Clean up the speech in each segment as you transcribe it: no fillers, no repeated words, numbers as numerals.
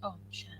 Om Shanti.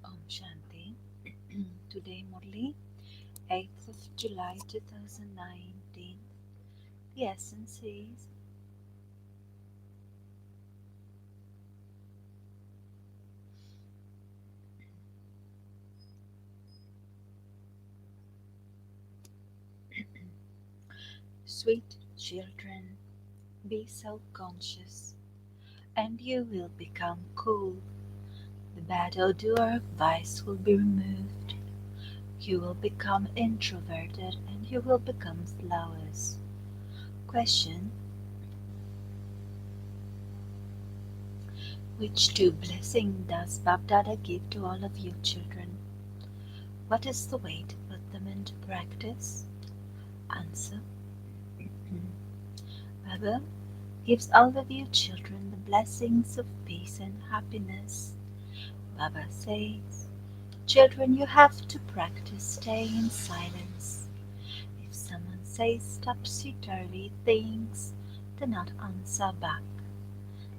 Om Shanti. Today, Murli, 8th of July 2019. The essence is sweet children, be self conscious, and you will become cool. The bad odor of vice will be removed. You will become introverted and you will become flowers. Question: which two blessings does Bapdada give to all of you children? What is the way to put them into practice? Answer: Baba gives all of you children the blessings of peace and happiness. Baba says, children, you have to practice staying in silence. If someone says topsy-turvy things, do not answer back.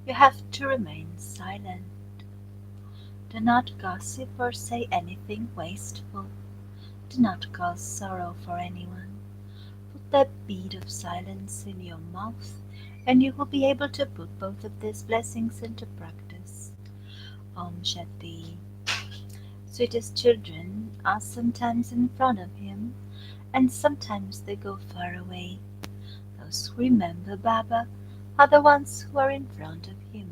You have to remain silent. Do not gossip or say anything wasteful. Do not cause sorrow for anyone. Put that bead of silence in your mouth, and you will be able to put both of these blessings into practice. Om Shanti. Sweetest children are sometimes in front of him, and sometimes they go far away. Those who remember Baba are the ones who are in front of him,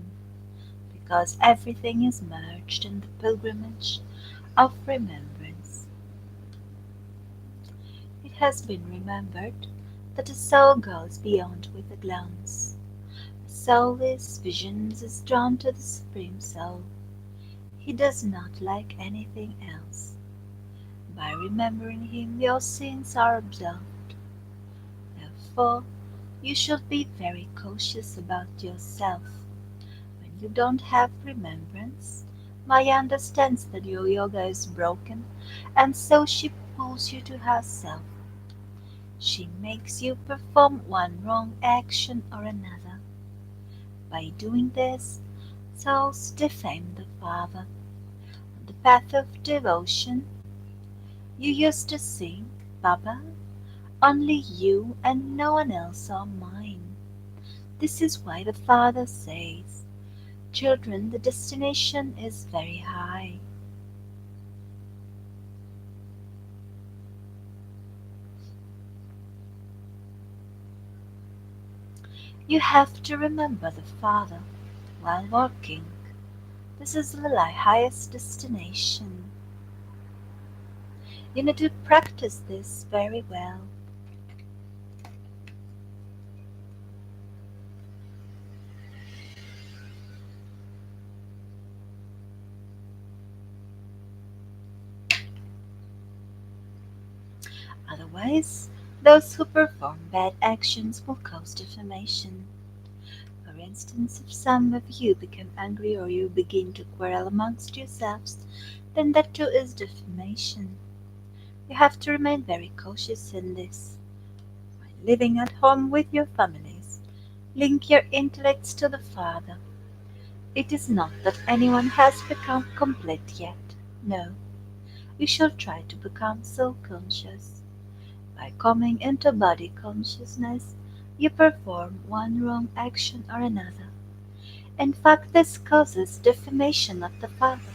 because everything is merged in the pilgrimage of remembrance. It has been remembered that a soul goes beyond with a glance. A soul's visions is drawn to the Supreme Soul. He does not like anything else. By remembering him, your sins are absolved. Therefore, you should be very cautious about yourself. When you don't have remembrance, Maya understands that your yoga is broken, and so she pulls you to herself. She makes you perform one wrong action or another. By doing this, souls defame the Father. On the path of devotion, you used to sing, Baba, only you and no one else are mine. This is why the Father says, children, the destination is very high. You have to remember the Father while walking. This is the highest destination. You need to practice this very well. Otherwise, those who perform bad actions will cause defamation. For instance, if some of you become angry or you begin to quarrel amongst yourselves, then that too is defamation. You have to remain very cautious in this. When living at home with your families, link your intellects to the Father. It is not that anyone has become complete yet. No, you shall try to become soul conscious. By coming into body consciousness, you perform one wrong action or another. In fact, this causes defamation of the Father.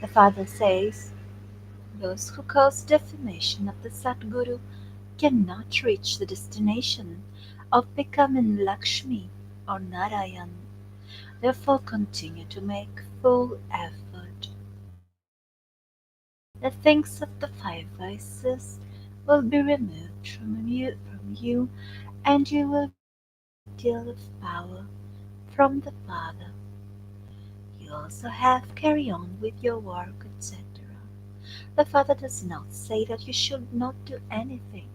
The Father says, those who cause defamation of the Satguru cannot reach the destination of becoming Lakshmi or Narayan. Therefore continue to make full effort. The things of the five vices will be removed from you and you will receive a great deal of power from the Father. You also have carry on with your work, etc. The Father does not say that you should not do anything.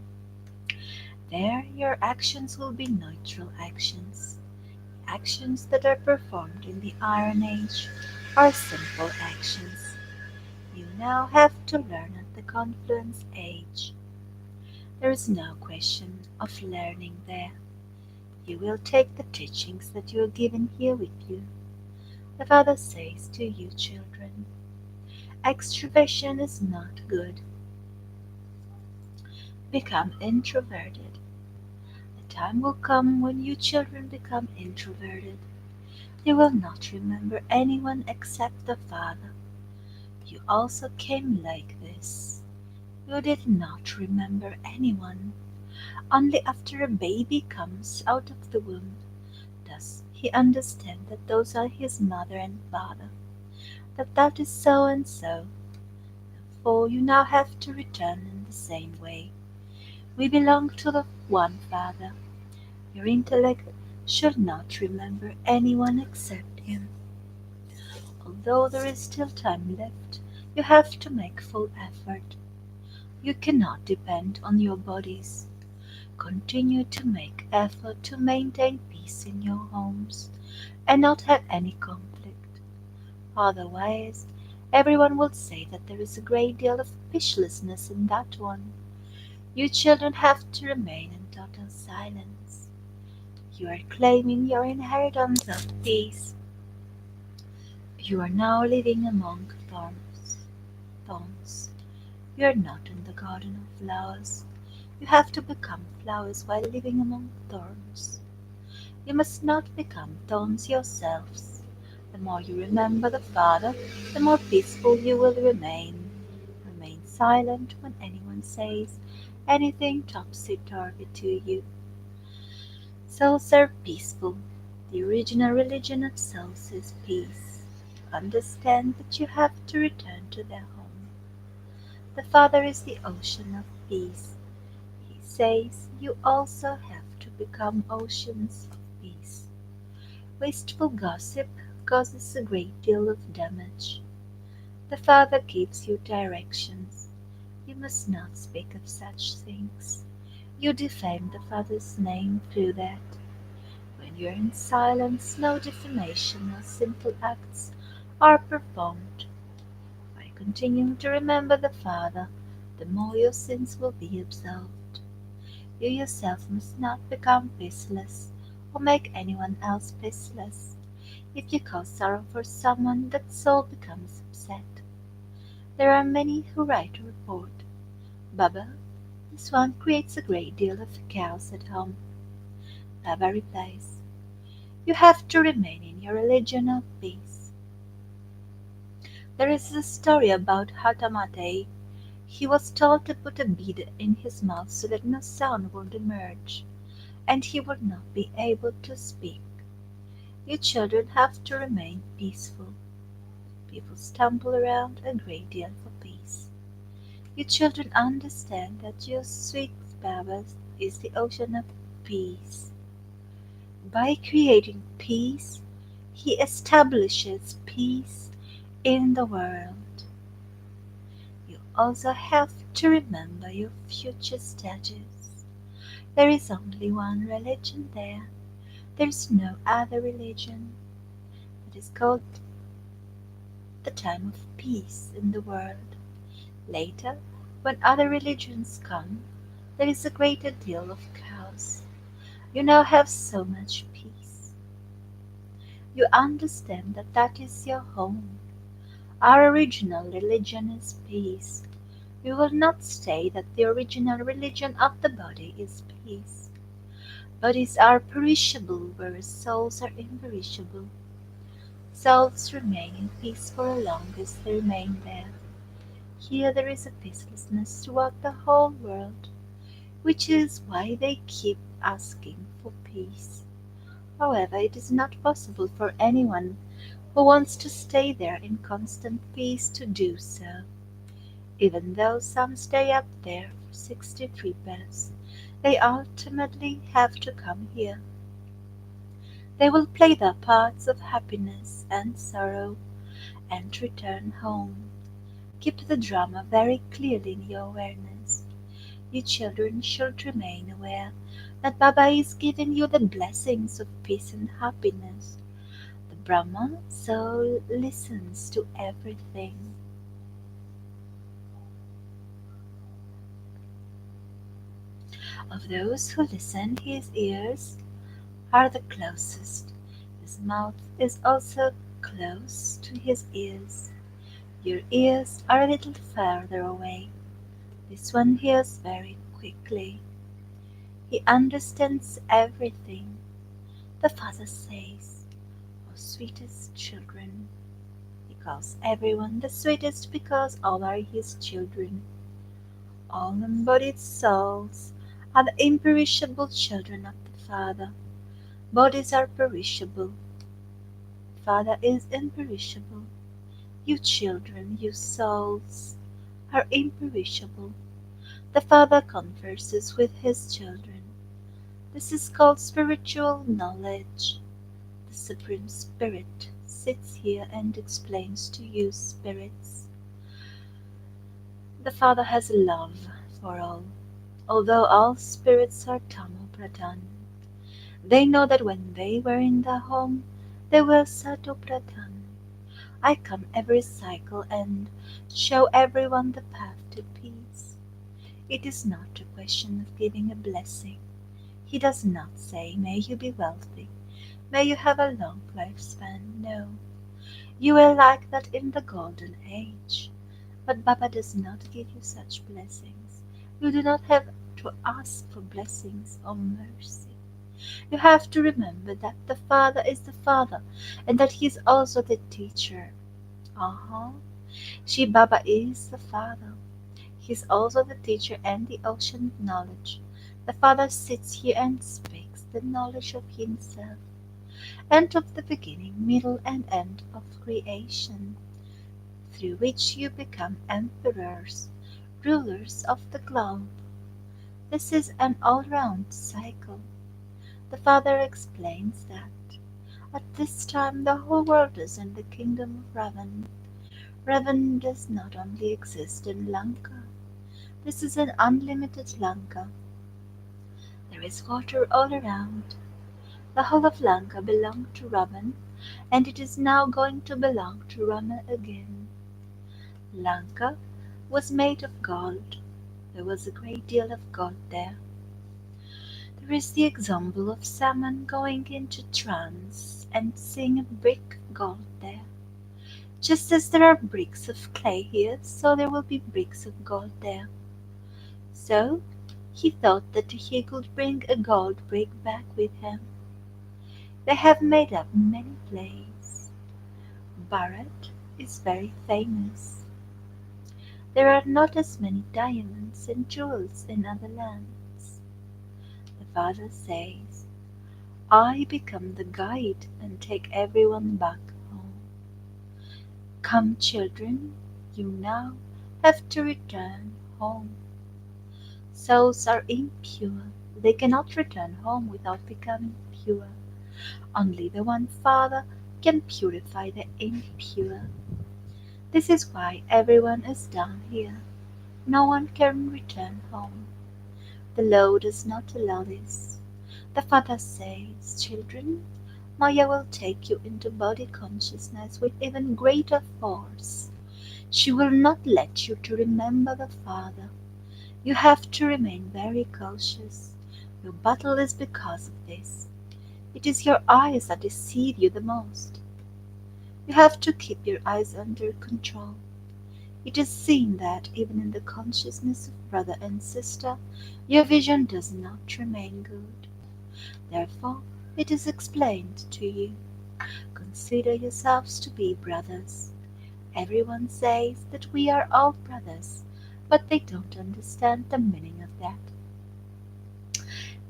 There your actions will be neutral actions. Actions that are performed in the Iron Age are simple actions. You now have to learn at the Confluence Age. There is no question of learning there. You will take the teachings that you are given here with you. The Father says to you, children, extroversion is not good. Become introverted. The time will come when you children become introverted. You will not remember anyone except the Father. You also came like this. You did not remember anyone. Only after a baby comes out of the womb does he understand that those are his mother and father, that that is so and so. Therefore you now have to return in the same way. We belong to the one Father. Your intellect should not remember anyone except him. Although there is still time left, you have to make full effort. You cannot depend on your bodies. Continue to make effort to maintain peace in your homes and not have any conflict. Otherwise, everyone will say that there is a great deal of peacelessness in that one. You children have to remain in total silence. You are claiming your inheritance of peace. You are now living among thorns. You are not in the garden of flowers. You have to become flowers while living among thorns. You must not become thorns yourselves. The more you remember the Father, the more peaceful you will remain. Remain silent when anyone says anything topsy-turvy to you. Souls are peaceful. The original religion of souls is peace. Understand that you have to return to their home. The Father is the ocean of peace. He says you also have to become oceans of peace. Wasteful gossip causes a great deal of damage. The Father gives you directions. You must not speak of such things. You defame the Father's name through that. When you are in silence, no defamation or sinful acts are performed. By continuing to remember the Father, the more your sins will be absolved. You yourself must not become peaceless or make anyone else peaceless. If you cause sorrow for someone, that soul becomes upset. There are many who write a report. Baba, this one creates a great deal of chaos at home. Baba replies, you have to remain in your religion of peace. There is a story about Hatamate. He was told to put a bead in his mouth so that no sound would emerge. and he would not be able to speak. You children have to remain peaceful. People stumble around a great deal for peace. You children understand that your sweet Baba is the ocean of peace. By creating peace, he establishes peace in the world. You also have to remember your future status. There is only one religion there. There is no other religion. It is called the time of peace in the world. Later, when other religions come, there is a greater deal of chaos. You now have so much peace. You understand that that is your home. Our original religion is peace. We will not say that the original religion of the body is peace. Bodies are perishable, whereas souls are imperishable. Souls remain in peace for as long as they remain there. Here there is a peacelessness throughout the whole world, which is why they keep asking for peace. However, it is not possible for anyone who wants to stay there in constant peace to do so. Even though some stay up there for 63 births, they ultimately have to come here. They will play their parts of happiness and sorrow and return home. Keep the drama very clearly in your awareness. You children should remain aware that Baba is giving you the blessings of peace and happiness. The Brahma soul listens to everything. Of those who listen, his ears are the closest. His mouth is also close to his ears. Your ears are a little farther away. This one hears very quickly. He understands everything. The father says, "O sweetest children." He calls everyone the sweetest because all are his children. All embodied souls are the imperishable children of the Father. Bodies are perishable. The Father is imperishable. You children, you souls, are imperishable. The Father converses with his children. This is called spiritual knowledge. The Supreme Spirit sits here and explains to you, spirits. The Father has love for all, although all spirits are Tamo Pradhan. They know that when they were in the home, they were Sato Pradhan. I come every cycle and show everyone the path to peace. It is not a question of giving a blessing. He does not say, "May you be wealthy, may you have a long lifespan." No, you were like that in the golden age. But Baba does not give you such blessings. You do not have to ask for blessings or mercy. You have to remember that the Father is the Father and that He is also the teacher. Uh-huh. Shi Baba is the Father. He is also the teacher and the ocean of knowledge. The Father sits here and speaks the knowledge of Himself and of the beginning, middle, and end of creation, through which you become emperors, rulers of the globe. This is an all-round cycle. The Father explains that at this time the whole world is in the kingdom of Ravan. Ravan does not only exist in Lanka. This is an unlimited Lanka. There is water all around. The whole of Lanka belonged to Ravan, and it is now going to belong to Rama again. Lanka was made of gold. There was a great deal of gold there. There is the example of someone going into trance and seeing a brick of gold there. Just as there are bricks of clay here, so there will be bricks of gold there. So he thought that he could bring a gold brick back with him. They have made up many plays. Bharat is very famous. There are not as many diamonds and jewels in other lands. The father says, I become the guide and take everyone back home. Come, children, you now have to return home. Souls are impure. They cannot return home without becoming pure. Only the one Father can purify the impure. This is why everyone is down here. No one can return home. The law does not allow this. The Father says, children, Maya will take you into body consciousness with even greater force. She will not let you to remember the Father. You have to remain very cautious. Your battle is because of this. It is your eyes that deceive you the most. You have to keep your eyes under control. It is seen that even in the consciousness of brother and sister, your vision does not remain good. Therefore, it is explained to you. Consider yourselves to be brothers. Everyone says that we are all brothers, but they don't understand the meaning of that.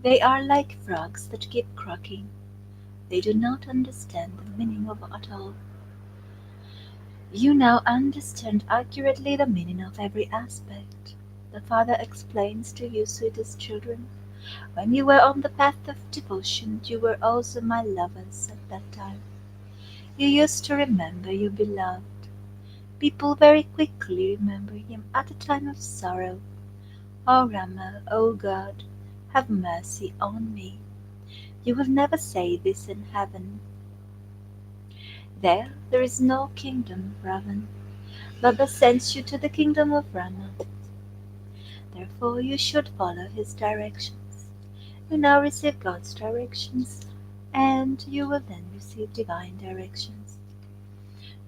They are like frogs that keep croaking. They do not understand the meaning of it all. You now understand accurately the meaning of every aspect. The Father explains to you, sweetest children, when you were on the path of devotion, you were also my lovers at that time. You used to remember your beloved. People very quickly remember him at a time of sorrow. O Rama, O God, have mercy on me. You will never say this in heaven. There is no kingdom, Ravan. Baba sends you to the kingdom of Rama. Therefore you should follow his directions. You now receive God's directions, and you will then receive divine directions.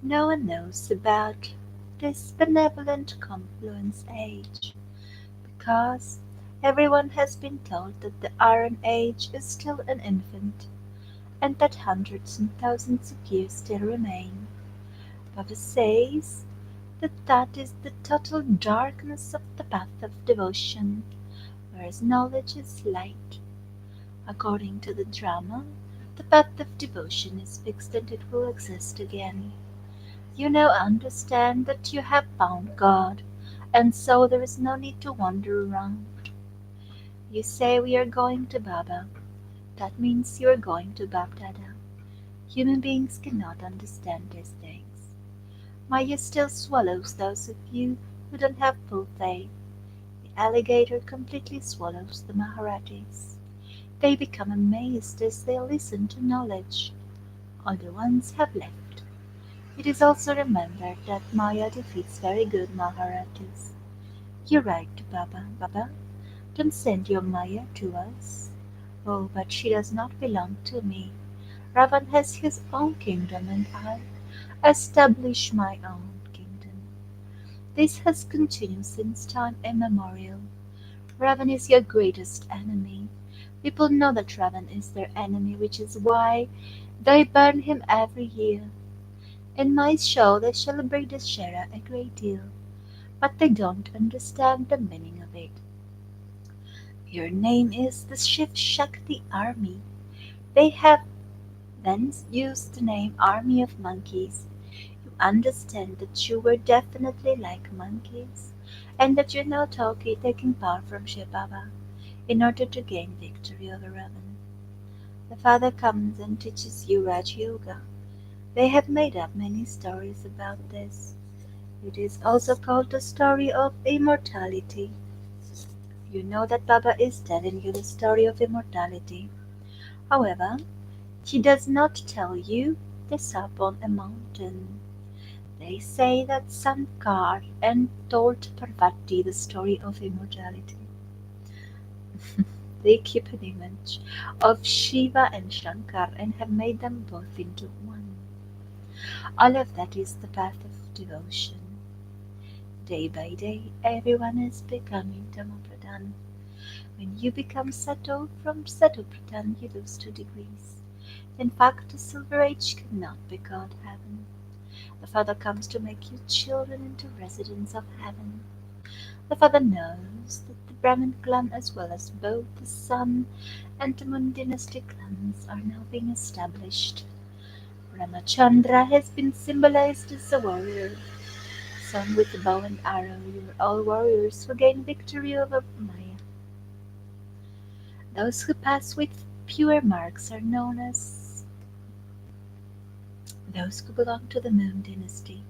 No one knows about this benevolent confluence age, because everyone has been told that the Iron Age is still an infant, and that hundreds and thousands of years still remain. Baba says that is the total darkness of the path of devotion, whereas knowledge is light. According to the drama, the path of devotion is fixed and it will exist again. You now understand that you have found God, and so there is no need to wander around. You say we are going to Baba. That means you are going to Baghdada. Human beings cannot understand these things. Maya still swallows those of you who don't have full faith. The alligator completely swallows the Maharatis. They become amazed as they listen to knowledge. Older ones have left. It is also remembered that Maya defeats very good Maharatis. You write to Baba, Baba, don't send your Maya to us. Oh, but she does not belong to me. Ravan has his own kingdom and I establish my own kingdom. This has continued since time immemorial. Ravan is your greatest enemy. People know that Ravan is their enemy, which is why they burn him every year. In my show they celebrate Dashera a great deal, but they don't understand the meaning of it. Your name is the Shiv Shakti Army. They have then used the name Army of Monkeys. You understand that you were definitely like monkeys, and that you're now taking power from Shiv Baba in order to gain victory over Ravan. The Father comes and teaches you Raj Yoga. They have made up many stories about this. It is also called the story of immortality. You know that Baba is telling you the story of immortality. However, he does not tell you this up on a mountain. They say that Sankar and told Parvati the story of immortality. They keep an image of Shiva and Shankar and have made them both into one. All of that is the path of devotion. Day by day, everyone is becoming Dhammapradan. When you become Sato, from Sato Pradhan you lose 2 degrees. In fact, the Silver Age cannot be called heaven. The Father comes to make you children into residents of heaven. The father knows that the Brahmin clan, as well as both the Sun and the Moon dynasty clans, are now being established. Ramachandra has been symbolized as a warrior. Some with the bow and arrow, you are all warriors who gain victory over Maya. Those who pass with pure marks are known as those who belong to the Moon dynasty.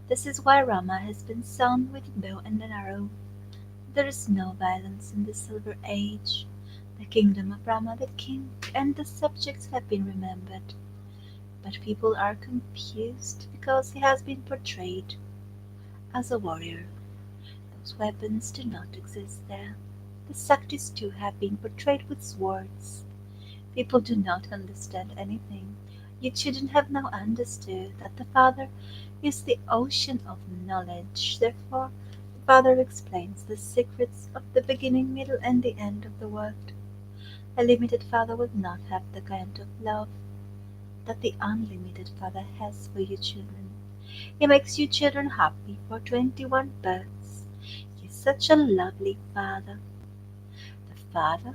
This is why Rama has been sown with bow and an arrow. There is no violence in the Silver Age. The kingdom of Rama, the king, and the subjects have been remembered, but people are confused because he has been portrayed as a warrior. Those weapons do not exist there. The Saktis too have been portrayed with swords. People do not understand anything. You children have now understood that the Father is the ocean of knowledge. Therefore, the Father explains the secrets of the beginning, middle, and the end of the world. A limited Father will not have the kind of love that the unlimited Father has for you children. He makes you children happy for 21 births. He is such a lovely Father. The Father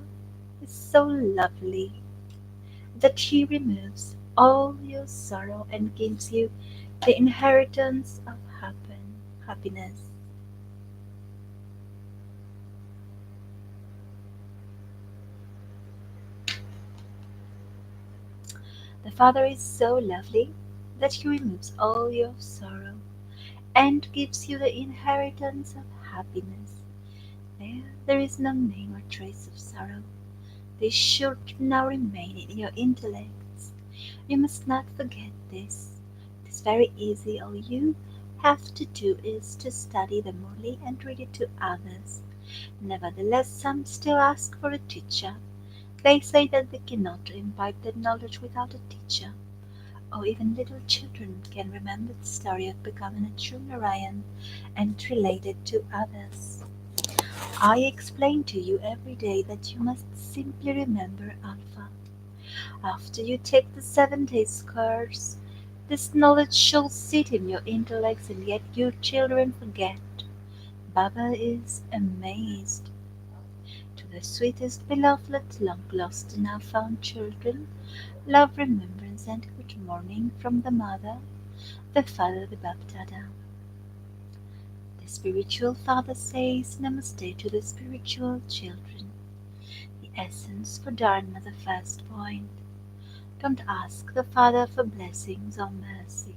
is so lovely that He removes all your sorrow and gives you the inheritance of happiness. The Father is so lovely that He removes all your sorrow and gives you the inheritance of happiness. There is no name or trace of sorrow. They should now remain in your intellects. You must not forget this. It is very easy. All you have to do is to study the Murli and read it to others. Nevertheless, some still ask for a teacher. They say that they cannot imbibe the knowledge without a teacher. Oh, even little children can remember the story of becoming a true Narayan and relate it to others. I explain to you every day that you must simply remember Alpha. After you take the 7 days course, this knowledge shall sit in your intellects, and yet you children forget. Baba is amazed. To the sweetest, beloved, long lost, now found children, love, remembrance, and good morning from the mother, the father, the Baptada. The spiritual father says Namaste to the spiritual children. The essence for Dharma, the first point. Don't ask the Father for blessings or mercy.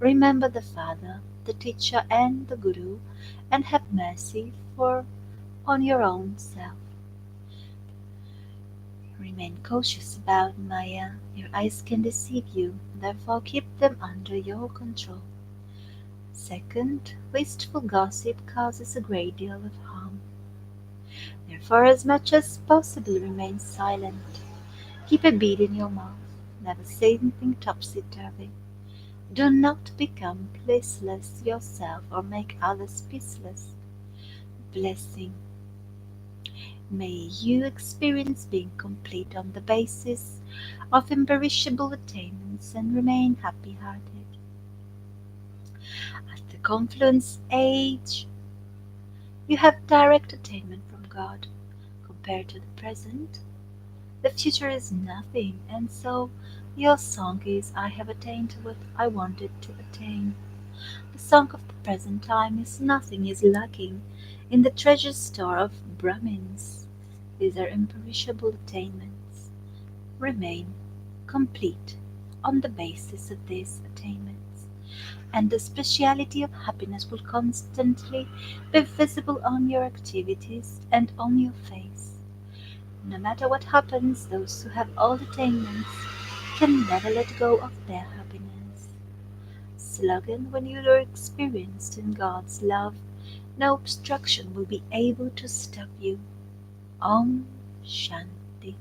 Remember the Father, the teacher, and the Guru, and have mercy for on your own self. Remain cautious about Maya. Your eyes can deceive you, therefore keep them under your control. Second, wasteful gossip causes a great deal of harm. Therefore, as much as possible, remain silent. Keep a bead in your mouth. Never say anything topsy-turvy. Do not become peaceless yourself or make others peaceless. Blessing. May you experience being complete on the basis of imperishable attainments and remain happy-hearted. At the confluence age, you have direct attainment from God. Compared to the present, the future is nothing, and so your song is, I have attained what I wanted to attain. The song of the present time is nothing is lacking in the treasure store of Brahmins. These are imperishable attainments. Remain complete on the basis of these attainments, and the speciality of happiness will constantly be visible on your activities and on your face. No matter what happens, those who have all attainments can never let go of their happiness. Slogan: when you are experienced in God's love, no obstruction will be able to stop you. Om Shanti.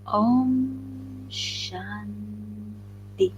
Om Shanti.